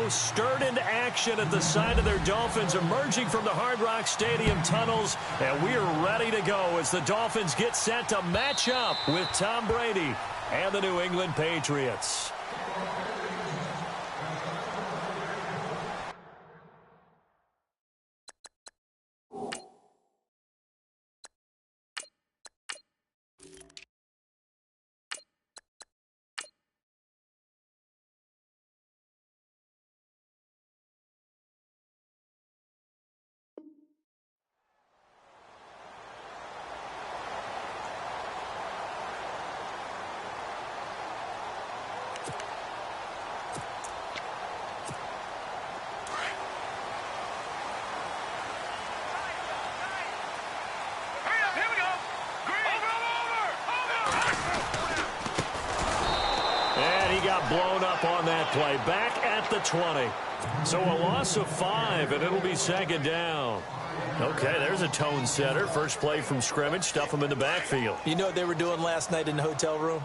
stirred into action at the side of their Dolphins emerging from the Hard Rock Stadium tunnels. And we are ready to go as the Dolphins get set to match up with Tom Brady and the New England Patriots. Blown up on that play, back at the 20. So a loss of 5, and it'll be second down. Okay, there's a tone setter. First play from scrimmage, stuff them in the backfield. You know what they were doing last night in the hotel room?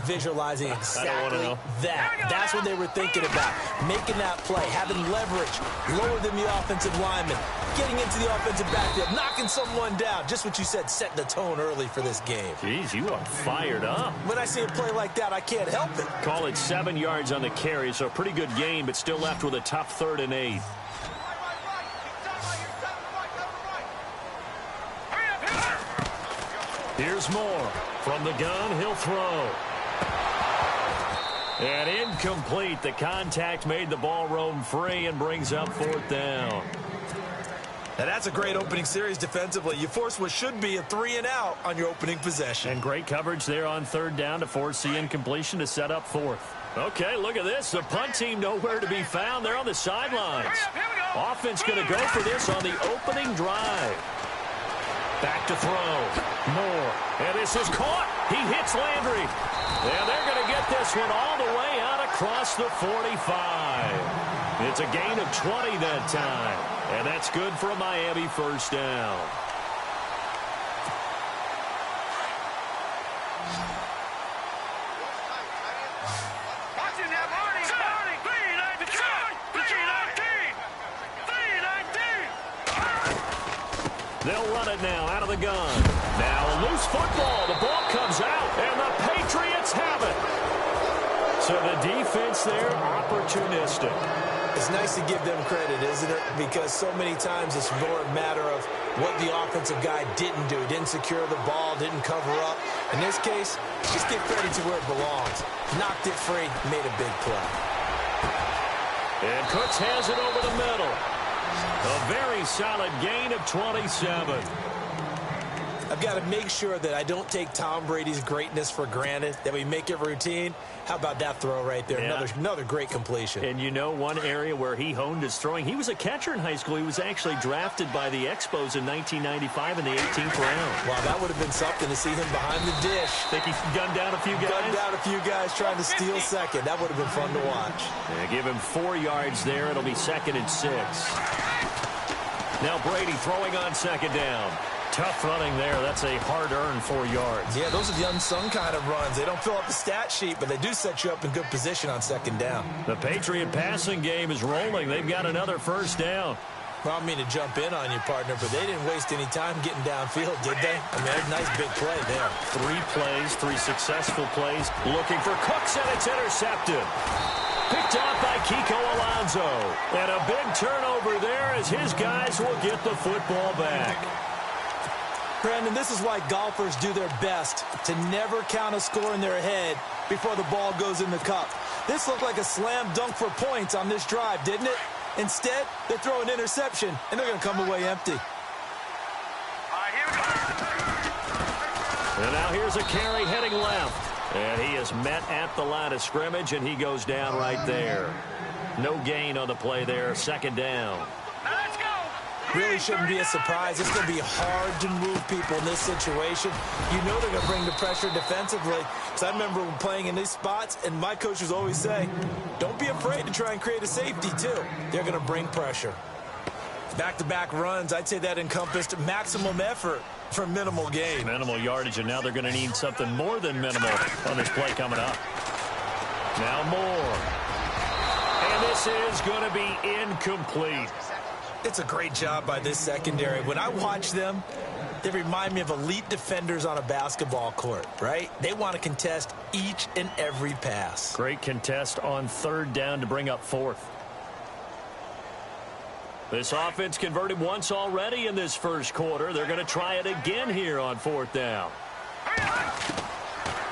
Visualizing exactly that. That's what they were thinking about. Making that play, having leverage, lower than the offensive lineman, getting into the offensive backfield, knocking someone down. Just what you said, setting the tone early for this game. Jeez, you are fired up. When I see a play like that, I can't help it. Call it 7 yards on the carry, so a pretty good gain, but still left with a tough 3rd and 8. Here's Moore. From the gun, he'll throw. And incomplete. The contact made the ball roam free and brings up 4th down. Now that's a great opening series defensively. You force what should be a 3-and-out on your opening possession. And great coverage there on 3rd down to force the incompletion to set up 4th. Okay, look at this. The punt team nowhere to be found. They're on the sidelines. Offense going to go for this on the opening drive. Back to throw. Moore. And this is caught. He hits Landry. And they're going to get this one all the way out across the 45. It's a gain of 20 that time. And that's good for a Miami 1st down. They'll run it now out of the gun. Now a loose football. The ball comes out, and the Patriots have it. So the defense there, opportunistic. It's nice to give them credit, isn't it? Because so many times it's more a matter of what the offensive guy didn't do. Didn't secure the ball, didn't cover up. In this case, just give credit to where it belongs. Knocked it free, made a big play. And Cooks has it over the middle. A very solid gain of 27. I've got to make sure that I don't take Tom Brady's greatness for granted, that we make it routine. How about that throw right there? Yeah. Another great completion. And you know one area where he honed his throwing, he was a catcher in high school. He was actually drafted by the Expos in 1995 in the 18th round. Wow, that would have been something to see him behind the dish. Think he gunned down a few guys? Gunned down a few guys trying to steal second. That would have been fun to watch. Yeah, give him 4 yards there. It'll be 2nd and 6. Now Brady throwing on 2nd down. Tough running there. That's a hard-earned 4 yards. Yeah, those are the unsung kind of runs. They don't fill up the stat sheet, but they do set you up in good position on 2nd down. The Patriot passing game is rolling. They've got another 1st down. Well, I don't mean to jump in on you, partner, but they didn't waste any time getting downfield, did they? I mean, a nice big play there. 3 plays, 3 successful plays. Looking for Cooks, and it's intercepted. Picked off by Kiko Alonso. And a big turnover there as his guys will get the football back. Brandon, this is why golfers do their best to never count a score in their head before the ball goes in the cup. This looked like a slam dunk for points on this drive, didn't it? Instead, they throw an interception, and they're going to come away empty. And now here's a carry heading left. And he is met at the line of scrimmage, and he goes down right there. No gain on the play there, 2nd down. Really shouldn't be a surprise. It's going to be hard to move people in this situation. You know they're going to bring the pressure defensively. So I remember playing in these spots, and my coaches always say, don't be afraid to try and create a safety, too. They're going to bring pressure. Back-to-back runs, I'd say that encompassed maximum effort for minimal gain. Minimal yardage, and now they're going to need something more than minimal on this play coming up. Now Moore. And this is going to be incomplete. It's a great job by this secondary. When I watch them, they remind me of elite defenders on a basketball court, right? They want to contest each and every pass. Great contest on third down to bring up fourth. This offense converted once already in this first quarter. They're going to try it again here on fourth down.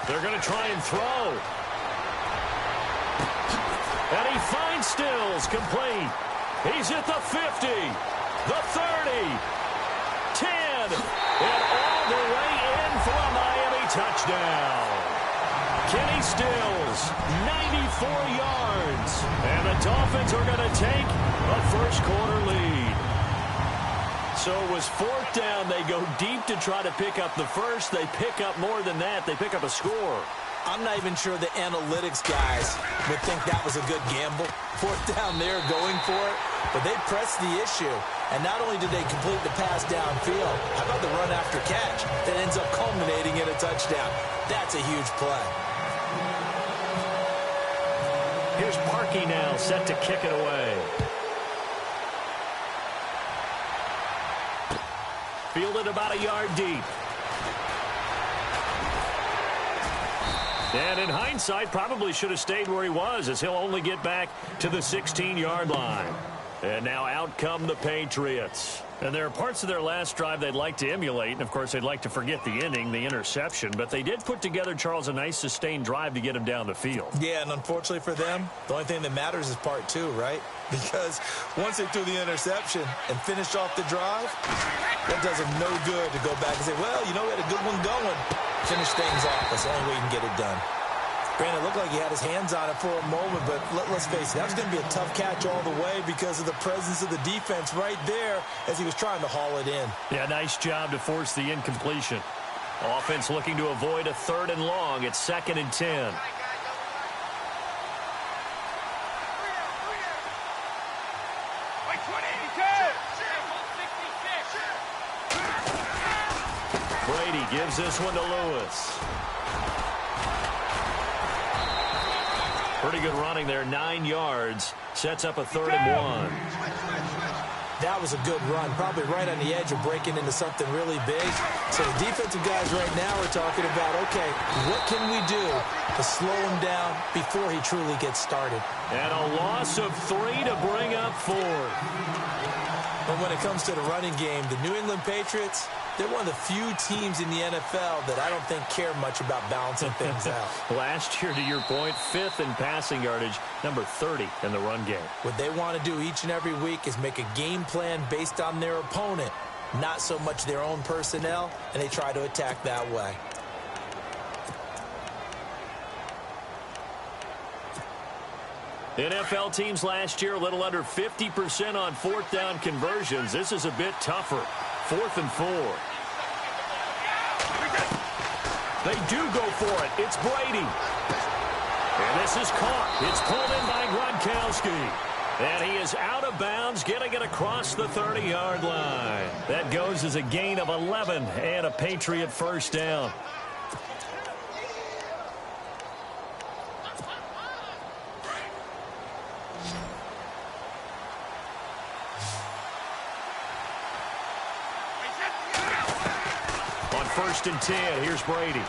They're going to try and throw. And he finds Stills complete. He's at the 50, the 30, 10, and all the way in for a Miami touchdown. Kenny Stills, 94 yards. And the Dolphins are going to take a first quarter lead. So it was fourth down. They go deep to try to pick up the first. They pick up more than that. They pick up a score. I'm not even sure the analytics guys would think that was a good gamble. Fourth down there going for it. But they pressed the issue. And not only did they complete the pass downfield, how about the run after catch that ends up culminating in a touchdown? That's a huge play. Here's Parkey now set to kick it away. Fielded about a yard deep. And in hindsight, probably should have stayed where he was, as he'll only get back to the 16-yard line. And now out come the Patriots. And there are parts of their last drive they'd like to emulate. And, of course, they'd like to forget the inning, the interception. But they did put together, Charles, a nice sustained drive to get him down the field. Yeah, and unfortunately for them, the only thing that matters is part two, right? Because once they threw the interception and finished off the drive, that does them no good to go back and say, well, you know, we had a good one going. Finish things off. That's the only way you can get it done. Granted, it looked like he had his hands on it for a moment, but let's face it, that was going to be a tough catch all the way because of the presence of the defense right there as he was trying to haul it in. Yeah, nice job to force the incompletion. Offense looking to avoid a third and long. It's 2nd and 10. Brady gives this one to Lewis. Pretty good running there, 9 yards. Sets up a 3rd and 1. That was a good run, probably right on the edge of breaking into something really big. So the defensive guys right now are talking about, okay, what can we do to slow him down before he truly gets started? And a loss of 3 to bring up 4. But when it comes to the running game, the New England Patriots, they're one of the few teams in the NFL that I don't think care much about balancing things out. Last year, to your point, 5th in passing yardage, number 30 in the run game. What they want to do each and every week is make a game plan based on their opponent, not so much their own personnel, and they try to attack that way. NFL teams last year a little under 50% on fourth down conversions. This is a bit tougher. 4th and 4. They do go for it. It's Brady. And this is caught. It's pulled in by Gronkowski. And he is out of bounds, getting it across the 30-yard line. That goes as a gain of 11 and a Patriot first down. On 1st and 10, here's Brady.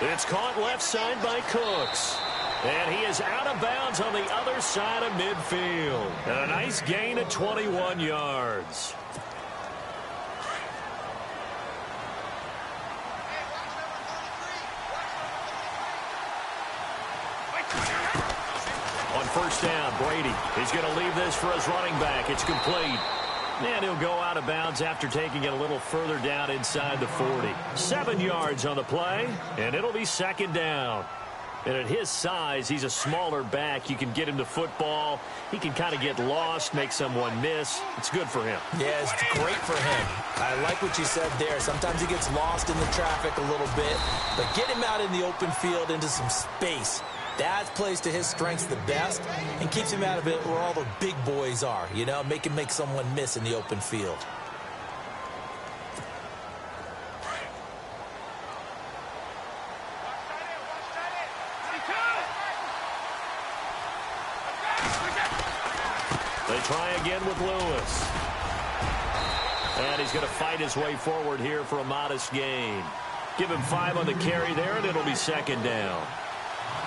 It's caught left side by Cooks. And he is out of bounds on the other side of midfield. And a nice gain of 21 yards. On 1st down, Brady. He's going to leave this for his running back. It's complete. And he'll go out of bounds after taking it a little further down inside the 40. 7 yards on the play, and it'll be 2nd down. And at his size, he's a smaller back. You can get him the football. He can kind of get lost, make someone miss. It's good for him. Yeah, it's great for him. I like what you said there. Sometimes he gets lost in the traffic a little bit. But get him out in the open field into some space. That plays to his strengths the best and keeps him out of it where all the big boys are, you know, make him make someone miss in the open field. They try again with Lewis. And he's going to fight his way forward here for a modest gain. Give him 5 on the carry there, and it'll be second down.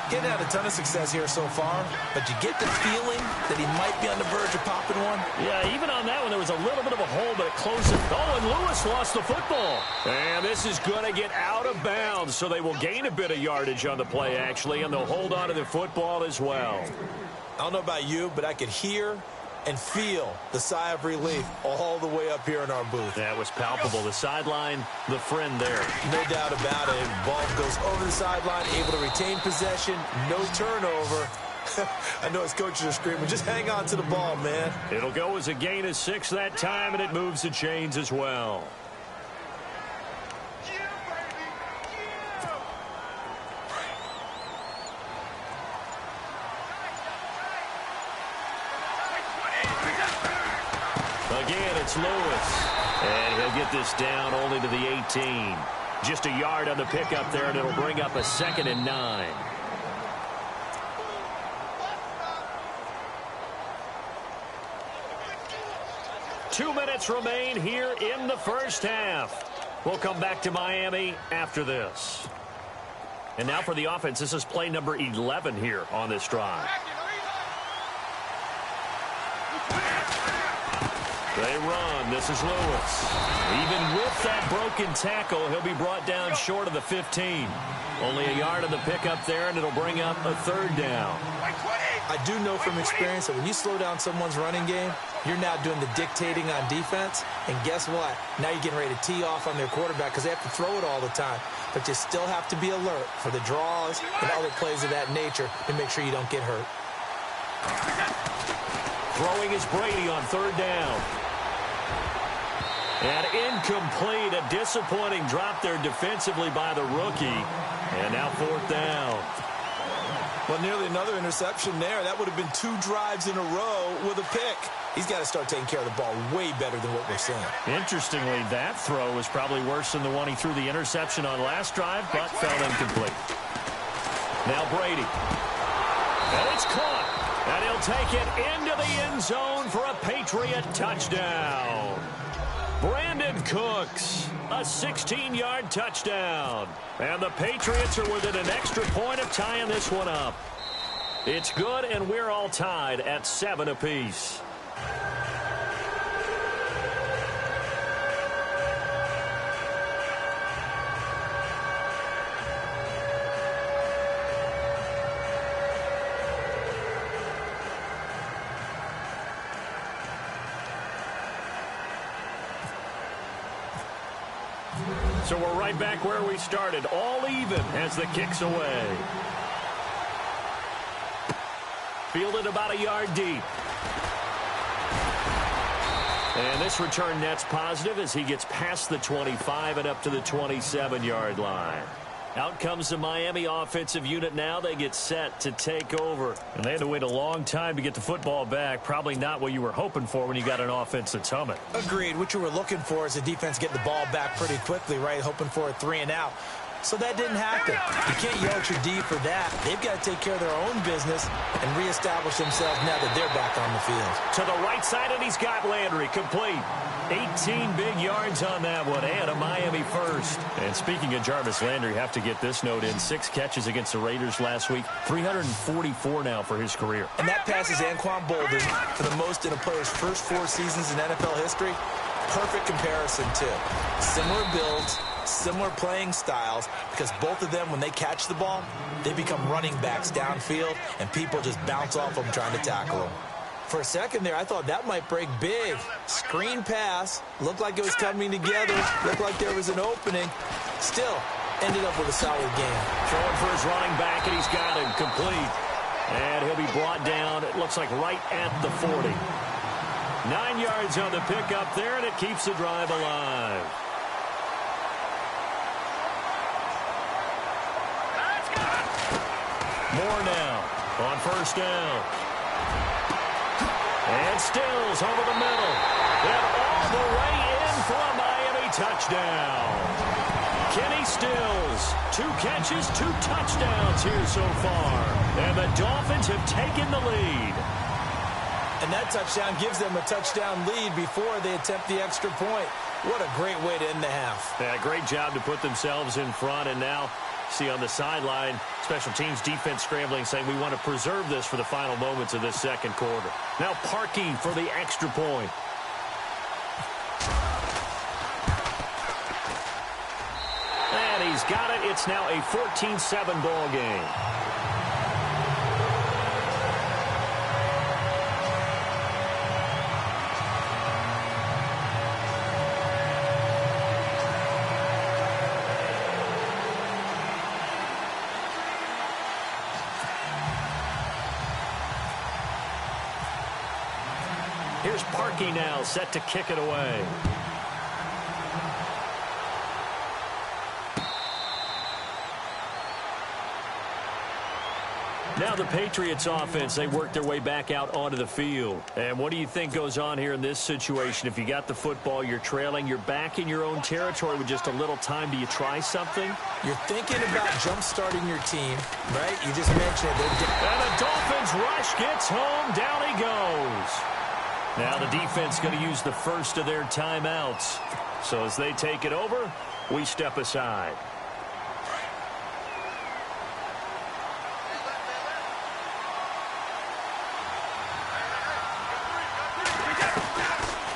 Getting had a ton of success here so far, but you get the feeling that he might be on the verge of popping one. Yeah, even on that one, there was a little bit of a hole, but it closed it. Oh, and Lewis lost the football. And this is going to get out of bounds, so they will gain a bit of yardage on the play, actually, and they'll hold on to the football as well. I don't know about you, but I could hear and feel the sigh of relief all the way up here in our booth. That was palpable. The sideline, the friend there. No doubt about it. Ball goes over the sideline, able to retain possession, no turnover. I know his coaches are screaming, just hang on to the ball, man. It'll go as a gain of 6 that time, and it moves the chains as well. Again, it's Lewis. And he'll get this down only to the 18. Just a yard on the pickup there, and it'll bring up a 2nd and 9. Two minutes remain here in the first half. We'll come back to Miami after this. And now for the offense, this is play number 11 here on this drive. They run. This is Lewis. Even with that broken tackle, he'll be brought down short of the 15. Only a yard on the pickup there, and it'll bring up a 3rd down. I do know from experience that when you slow down someone's running game, you're now doing the dictating on defense. And guess what? Now you're getting ready to tee off on their quarterback because they have to throw it all the time. But you still have to be alert for the draws and other plays of that nature to make sure you don't get hurt. Throwing is Brady on 3rd down. And incomplete. A disappointing drop there defensively by the rookie. And now 4th down. Well, nearly another interception there. That would have been 2 drives in a row with a pick. He's got to start taking care of the ball way better than what we're seeing. Interestingly, that throw was probably worse than the one he threw the interception on last drive, but fell incomplete. Now Brady. And it's caught. And he'll take it into the end zone for a Patriot touchdown. Brandon Cooks, a 16-yard touchdown. And the Patriots are within an extra point of tying this one up. It's good, and we're all tied at 7 apiece. So we're right back where we started, all even as the kick's away. Fielded about a yard deep. And this return net's positive as he gets past the 25 and up to the 27-yard line. Out comes the Miami offensive unit now. They get set to take over. And they had to wait a long time to get the football back. Probably not what you were hoping for when you got an offense that's humming. Agreed. What you were looking for is the defense getting the ball back pretty quickly, right? Hoping for a 3 and out. So that didn't happen. You can't yell at your D for that. They've got to take care of their own business and reestablish themselves now that they're back on the field. To the right side, and he's got Landry complete. 18 big yards on that one, and a Miami first. And speaking of Jarvis Landry, have to get this note in. 6 catches against the Raiders last week. 344 now for his career. And that passes Anquan Bolden for the most in a player's first 4 seasons in NFL history. Perfect comparison, too. Similar builds, similar playing styles, because both of them, when they catch the ball, they become running backs downfield, and people just bounce off them trying to tackle them. For a second there, I thought that might break big. Screen pass, looked like it was coming together, looked like there was an opening. Still, ended up with a solid game. Throwing for his running back, and he's got him complete. And he'll be brought down, it looks like right at the 40. 9 yards on the pickup there, and it keeps the drive alive. More now on first down. And Stills over the middle. And all the way in for a Miami touchdown. Kenny Stills, 2 catches, 2 touchdowns here so far. And the Dolphins have taken the lead. And that touchdown gives them a touchdown lead before they attempt the extra point. What a great way to end the half. Yeah, great job to put themselves in front. And now, see on the sideline, special teams defense scrambling, saying we want to preserve this for the final moments of this second quarter. Now Parkey for the extra point. And he's got it. It's now a 14-7 ball game. Here's Parkey now, set to kick it away. Now the Patriots offense, they work their way back out onto the field. And what do you think goes on here in this situation? If you got the football, you're trailing, you're back in your own territory with just a little time. Do you try something? You're thinking about jump-starting your team, right? You just mentioned it. And the Dolphins rush gets home. Down he goes. Now the defense going to use the first of their timeouts. So as they take it over, we step aside.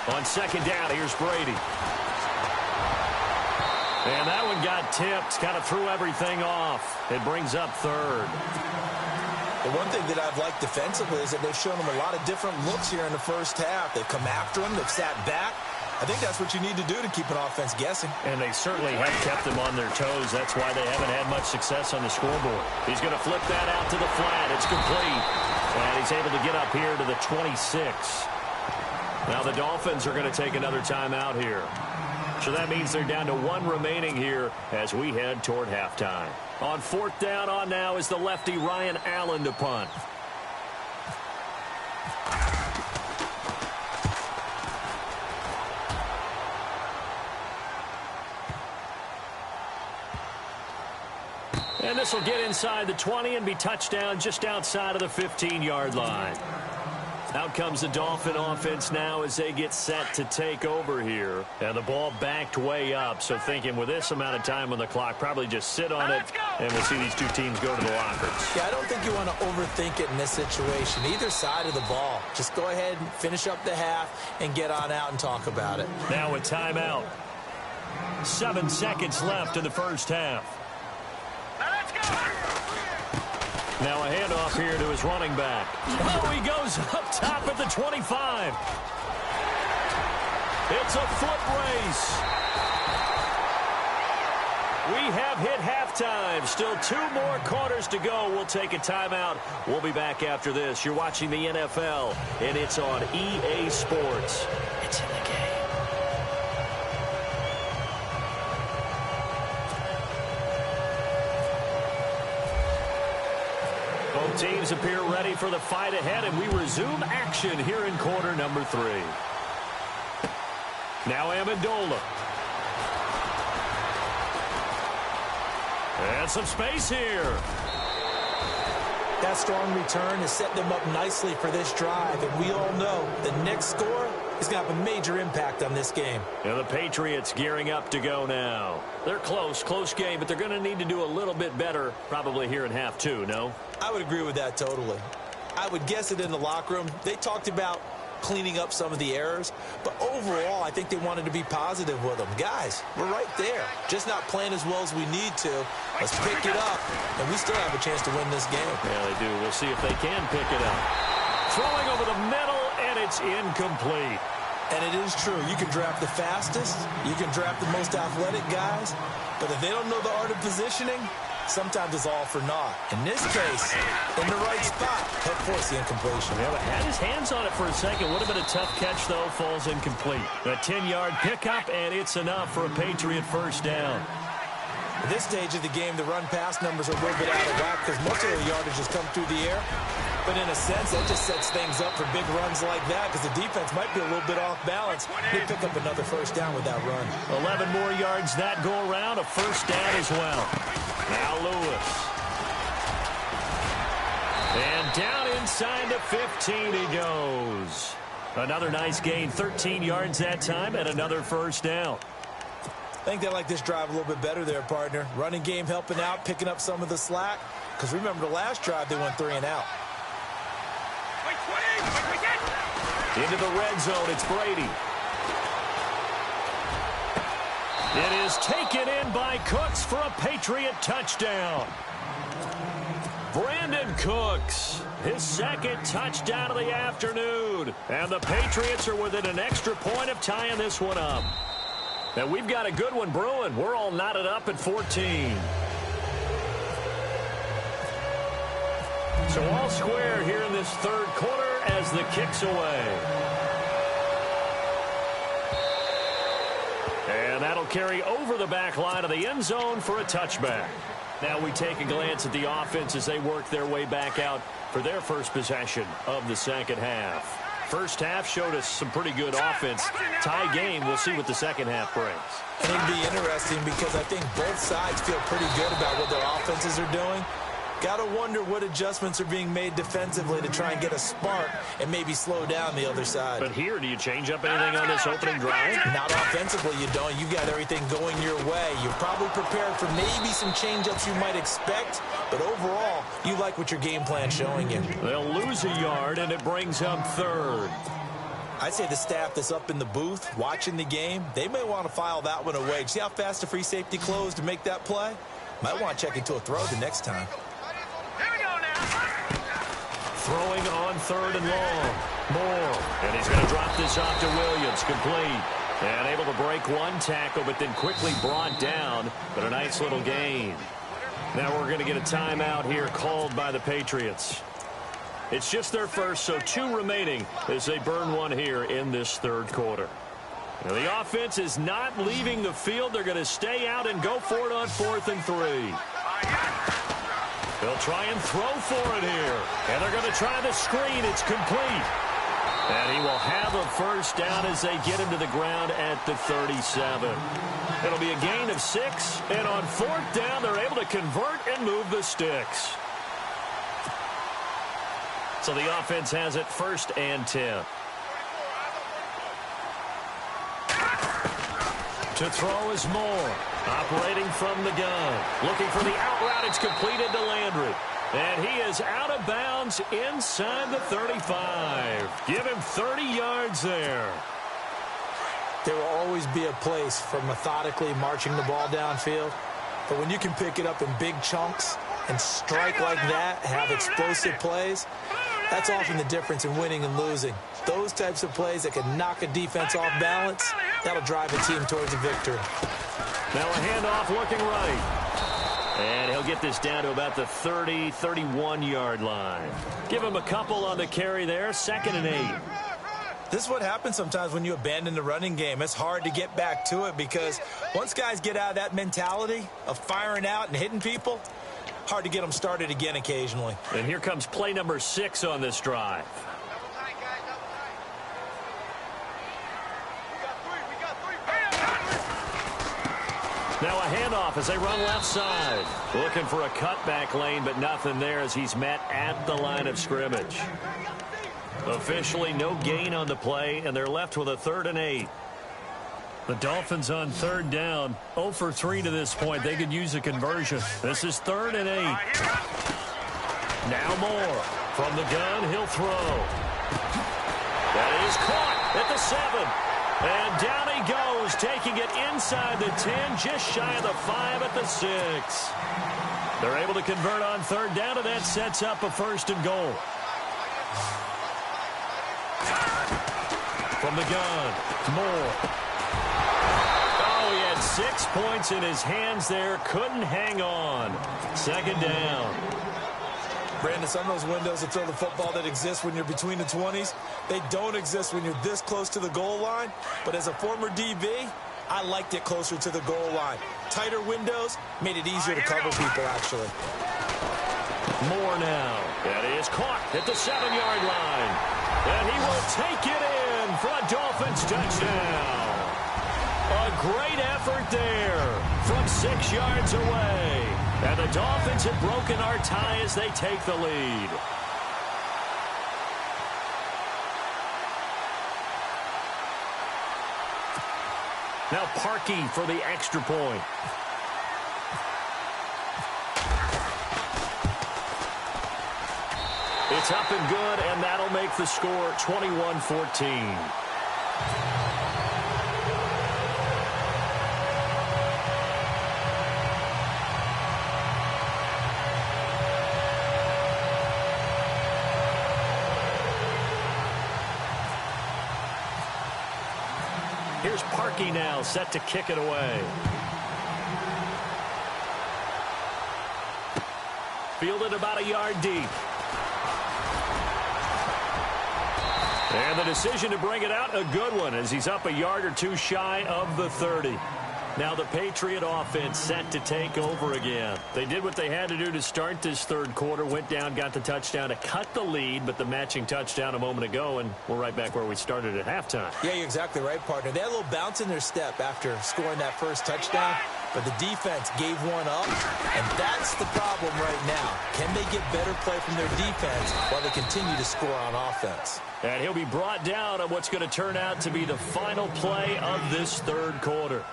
On second down, here's Brady. And that one got tipped, kind of threw everything off. It brings up third. The one thing that I've liked defensively is that they've shown them a lot of different looks here in the first half. They've come after him. They've sat back. I think that's what you need to do to keep an offense guessing. And they certainly have kept them on their toes. That's why they haven't had much success on the scoreboard. He's going to flip that out to the flat. It's complete. And he's able to get up here to the 26. Now the Dolphins are going to take another timeout here. So that means they're down to one remaining here as we head toward halftime. On fourth down on now is the lefty Ryan Allen to punt. And this will get inside the 20 and be touchdown just outside of the 15-yard line. Out comes the Dolphin offense now as they get set to take over here. And the ball backed way up, so thinking with this amount of time on the clock, probably just sit on it, and we'll see these two teams go to the lockers. Yeah, I don't think you want to overthink it in this situation. Either side of the ball. Just go ahead and finish up the half and get on out and talk about it. Now a timeout. 7 seconds left in the first half. Now a handoff here to his running back. Oh, he goes up top at the 25. It's a foot race. We have hit halftime. Still 2 more quarters to go. We'll take a timeout. We'll be back after this. You're watching the NFL, and it's on EA Sports. It's in the game. Both teams appear ready for the fight ahead, and we resume action here in quarter number 3. Now Amendola. And some space here. That strong return has set them up nicely for this drive, and we all know the next score is going to have a major impact on this game. And the Patriots gearing up to go now. They're close game, but they're going to need to do a little bit better probably here in half 2, no? I would agree with that totally. I would guess it in the locker room. They talked about cleaning up some of the errors, but overall, I think they wanted to be positive with them. Guys, we're right there. Just not playing as well as we need to. Let's pick it up, and we still have a chance to win this game. Yeah, they do. We'll see if they can pick it up. Throwing over the middle, and it's incomplete. And it is true. You can draft the fastest. You can draft the most athletic guys. But if they don't know the art of positioning, sometimes it's all for naught. In this case, in the right spot, help force the incompletion. Yeah, but had his hands on it for a second. Would have been a tough catch, though. Falls incomplete. A 10-yard pickup, and it's enough for a Patriot first down. At this stage of the game, the run-pass numbers are a little bit out of whack because most of their yardage has come through the air. But in a sense, that just sets things up for big runs like that because the defense might be a little bit off balance. They pick up another first down with that run. 11 more yards that go around, a first down as well. Now Lewis. And Down inside the 15 he goes. Another nice gain, 13 yards that time, and another first down. I think they like this drive a little bit better there, partner. Running game helping out, picking up some of the slack. Because remember the last drive, they went 3 and out. Into the red zone, it's Brady. It is taken in by Cooks for a Patriot touchdown. Brandon Cooks, his second touchdown of the afternoon. And the Patriots are within an extra point of tying this one up. And we've got a good one brewing. We're all knotted up at 14. So all square here in this third quarter as the kick's away. And that'll carry over the back line of the end zone for a touchback. Now we take a glance at the offense as they work their way back out for their first possession of the second half. First half showed us some pretty good offense. Tie game, we'll see what the second half brings. And it'll be interesting because I think both sides feel pretty good about what their offenses are doing. Got to wonder what adjustments are being made defensively to try and get a spark and maybe slow down the other side. But here, do you change up anything on this opening drive? Not offensively, you don't. You got everything going your way. You're probably prepared for maybe some change-ups you might expect, but overall, you like what your game plan's showing you. They'll lose a yard, and it brings up third. I'd say the staff that's up in the booth watching the game, they may want to file that one away. See how fast the free safety closed to make that play? Might want to check into a throw the next time. Throwing on third and long. Moore. And he's going to drop this off to Williams. Complete. And able to break one tackle, but then quickly brought down. But a nice little gain. Now we're going to get a timeout here called by the Patriots. It's just their first, so 2 remaining as they burn one here in this third quarter. Now the offense is not leaving the field. They're going to stay out and go for it on 4th and 3. They'll try and throw for it here. And they're going to try the screen. It's complete. And he will have a first down as they get him to the ground at the 37. It'll be a gain of 6. And on 4th down, they're able to convert and move the sticks. So the offense has it 1st and 10. To throw is Moore. Operating from the gun. Looking for the out route. It's completed to Landry. And he is out of bounds inside the 35. Give him 30 yards there. There will always be a place for methodically marching the ball downfield. But when you can pick it up in big chunks and strike like that, have explosive plays, that's often the difference in winning and losing. Those types of plays that can knock a defense off balance, that'll drive a team towards a victory. Now a handoff looking right. And he'll get this down to about the 30, 31-yard line. Give him a couple on the carry there, 2nd and 8. This is what happens sometimes when you abandon the running game. It's hard to get back to it because once guys get out of that mentality of firing out and hitting people, hard to get them started again occasionally. And here comes play number 6 on this drive. Now a handoff as they run left side. Looking for a cutback lane, but nothing there as he's met at the line of scrimmage. Officially no gain on the play, and they're left with a 3rd and 8. The Dolphins on 3rd down, 0 for 3 to this point. They could use a conversion. This is 3rd and 8. Now Moore. From the gun, he'll throw. That is caught at the 7. And down he goes, taking it inside the 10, just shy of the 5 at the 6. They're able to convert on 3rd down, and that sets up a 1st and goal. From the gun, Moore. Oh, he had 6 points in his hands there, couldn't hang on. 2nd down. Brandon, some of those windows to throw the football that exist when you're between the 20s, they don't exist when you're this close to the goal line. But as a former DB, I liked it closer to the goal line. Tighter windows made it easier to cover people, actually. Moore now. That is caught at the 7-yard line. And he will take it in for a Dolphins touchdown. A great effort there from 6 yards away. And the Dolphins have broken our tie as they take the lead. Now Parkey for the extra point. It's up and good, and that'll make the score 21-14. Here's Parkey now, set to kick it away. Fielded about a yard deep. And the decision to bring it out, a good one, as he's up a yard or two shy of the 30. Now the Patriot offense set to take over again. They did what they had to do to start this third quarter, went down, got the touchdown to cut the lead, but the matching touchdown a moment ago, and we're right back where we started at halftime. Yeah, you're exactly right, partner. They had a little bounce in their step after scoring that first touchdown, but the defense gave one up, and that's the problem right now. Can they get better play from their defense while they continue to score on offense? And he'll be brought down on what's going to turn out to be the final play of this third quarter.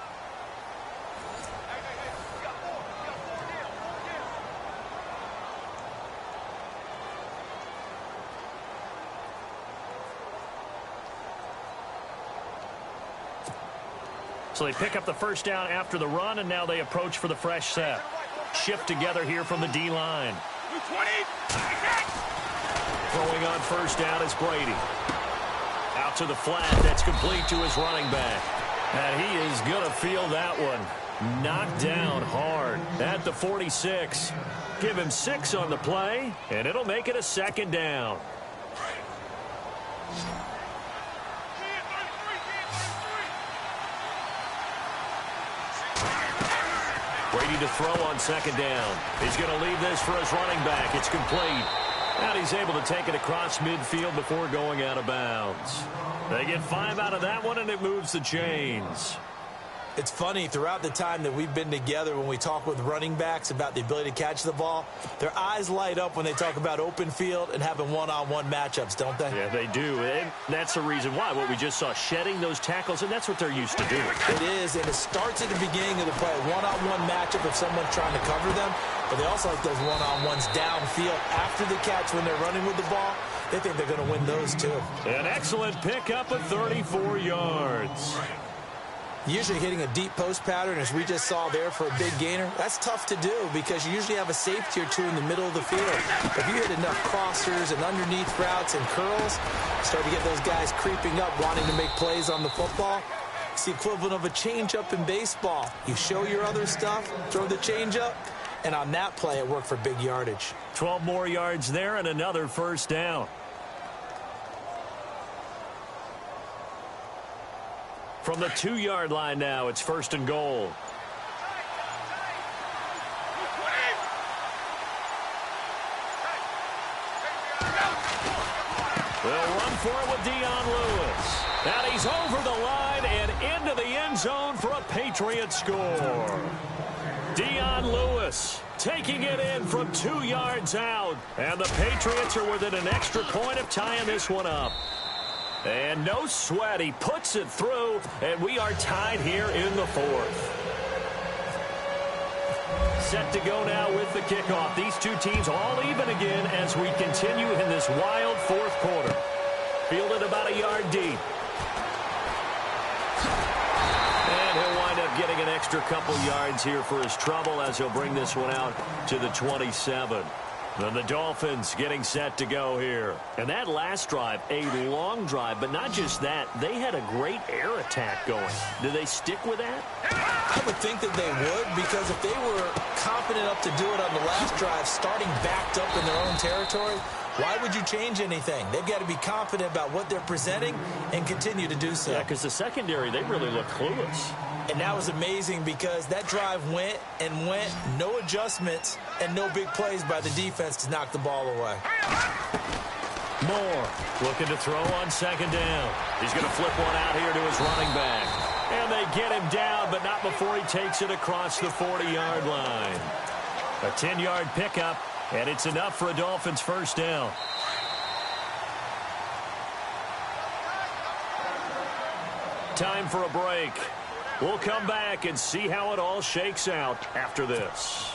So they pick up the first down after the run, and now they approach for the fresh set. Shift together here from the D-line. Throwing on first down is Brady. Out to the flat, that's complete to his running back. And he is going to feel that one. Knocked down hard at the 46. Give him 6 on the play, and it'll make it a second down. Brady to throw on second down. He's going to leave this for his running back. It's complete. And he's able to take it across midfield before going out of bounds. They get 5 out of that one, and it moves the chains. It's funny, throughout the time that we've been together, when we talk with running backs about the ability to catch the ball, their eyes light up when they talk about open field and having one-on-one matchups, don't they? Yeah, they do. And that's the reason why. What we just saw, shedding those tackles, and that's what they're used to doing. It is, and it starts at the beginning of the play. One-on-one matchup if someone's trying to cover them, but they also like those one-on-ones downfield after the catch when they're running with the ball. They think they're going to win those, too. An excellent pickup of 34 yards. Usually hitting a deep post pattern, as we just saw there, for a big gainer, that's tough to do because you usually have a safety or two in the middle of the field. If you hit enough crossers and underneath routes and curls, you start to get those guys creeping up, wanting to make plays on the football. It's the equivalent of a changeup in baseball. You show your other stuff, throw the changeup, and on that play, it worked for big yardage. 12 more yards there and another first down. From the 2-yard line now, it's first and goal. They'll run for it with Dion Lewis. And he's over the line and into the end zone for a Patriot score. Dion Lewis taking it in from 2 yards out. And the Patriots are within an extra point of tying this one up. And no sweat, he puts it through, and we are tied here in the fourth. Set to go now with the kickoff. These two teams all even again as we continue in this wild fourth quarter. Fielded about a yard deep. And he'll wind up getting an extra couple yards here for his trouble as he'll bring this one out to the 27. And the Dolphins getting set to go here. And that last drive, a long drive, but not just that. They had a great air attack going. Do they stick with that? I would think that they would, because if they were confident enough to do it on the last drive, starting backed up in their own territory, why would you change anything? They've got to be confident about what they're presenting and continue to do so. Yeah, because the secondary, they really look clueless. And that was amazing because that drive went and went, no adjustments and no big plays by the defense to knock the ball away. Moore looking to throw on second down. He's going to flip one out here to his running back. And they get him down, but not before he takes it across the 40-yard line. A 10-yard pickup, and it's enough for a Dolphins first down. Time for a break. We'll come back and see how it all shakes out after this.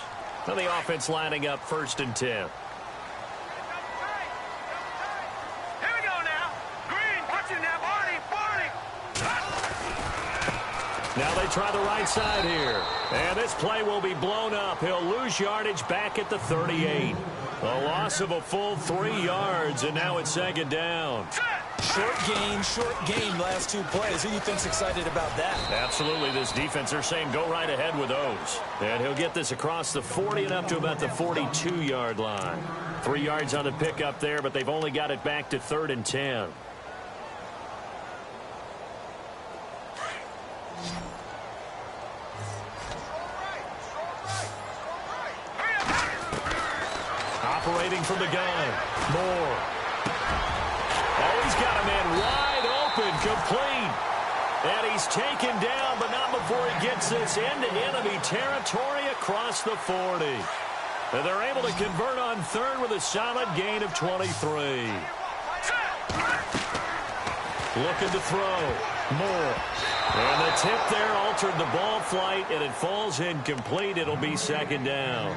Now the offense lining up 1st and 10. Here we go now. Green, watch it now. Barney. Now they try the right side here. And this play will be blown up. He'll lose yardage back at the 38. A loss of a full 3 yards, and now it's 2nd down. Short game, last 2 plays. Who do you think's excited about that? Absolutely, this defense, they're saying go right ahead with those. And he'll get this across the 40 and up to about the 42-yard line. 3 yards on the pickup there, but they've only got it back to 3rd and 10. Operating from the gun. Moore. Oh, he's got a man wide open, complete. And he's taken down, but not before he gets this into enemy territory across the 40. And they're able to convert on 3rd with a solid gain of 23. Looking to throw. Moore. And the tip there altered the ball flight, and it falls incomplete. It'll be 2nd down.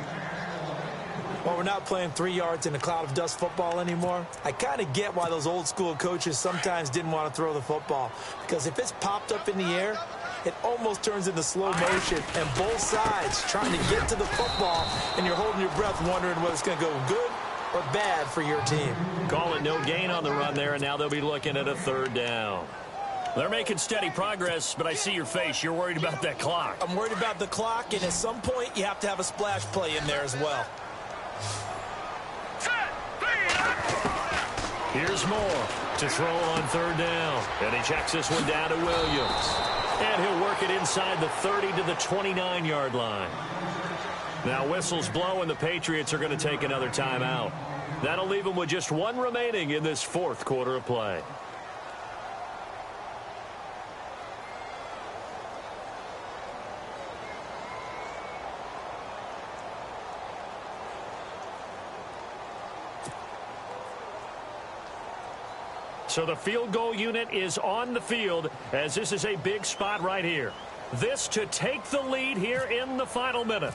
Well, we're not playing 3 yards in a cloud of dust football anymore. I kind of get why those old school coaches sometimes didn't want to throw the football. Because if it's popped up in the air, it almost turns into slow motion. And both sides trying to get to the football, and you're holding your breath wondering whether it's going to go good or bad for your team. Call it no gain on the run there, and now they'll be looking at a 3rd down. They're making steady progress, but I see your face. You're worried about that clock. I'm worried about the clock, and at some point, you have to have a splash play in there as well. Here's Moore to throw on 3rd down. And he checks this one down to Williams. And he'll work it inside the 30 to the 29-yard line. Now whistles blow, and the Patriots are going to take another timeout. That'll leave them with just 1 remaining in this 4th quarter of play. So the field goal unit is on the field, as this is a big spot right here. This to take the lead here in the final minute.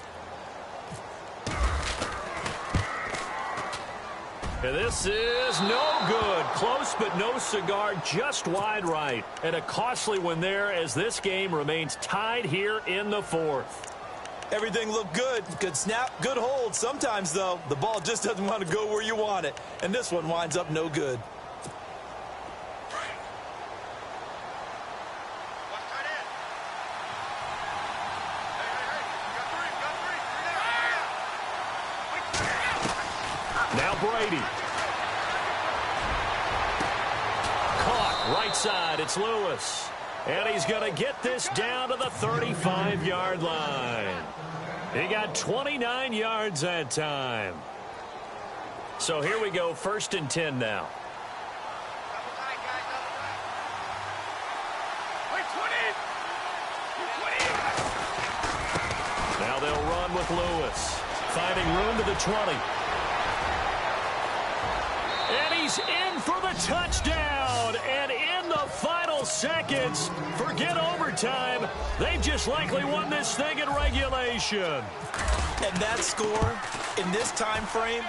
And this is no good. Close but no cigar, just wide right. And a costly one there as this game remains tied here in the 4th. Everything looked good. Good snap, good hold. Sometimes, though, the ball just doesn't want to go where you want it. And this one winds up no good. Now Brady. Caught right side. It's Lewis. And he's going to get this down to the 35-yard line. He got 29 yards that time. So here we go, 1st and 10 now. Now they'll run with Lewis. Finding room to the 20. And he's in for the touchdown. And in the final seconds, forget overtime. They've just likely won this thing in regulation. And that score in this time frame,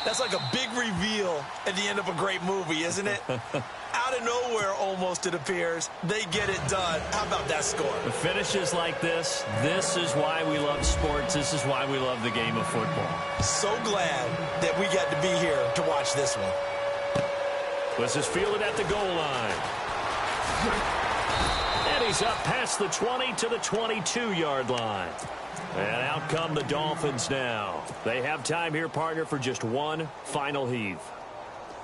that's like a big reveal at the end of a great movie, isn't it? Out of nowhere, almost, it appears, they get it done. How about that score? The finishes like this is why we love sports. This is why we love the game of football. So glad that we got to be here to watch this one. This is fielded at the goal line. And he's up past the 20 to the 22-yard line. And out come the Dolphins now. They have time here, partner, for just one final heave.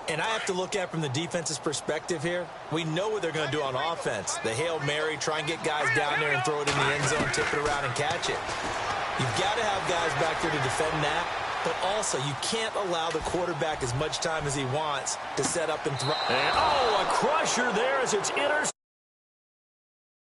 And I have to look at from the defense's perspective here. We know what they're going to do on offense. The Hail Mary, try and get guys down there and throw it in the end zone, tip it around and catch it. You've got to have guys back there to defend that. But also, you can't allow the quarterback as much time as he wants to set up and throw. And, a crusher there as it's intercepted.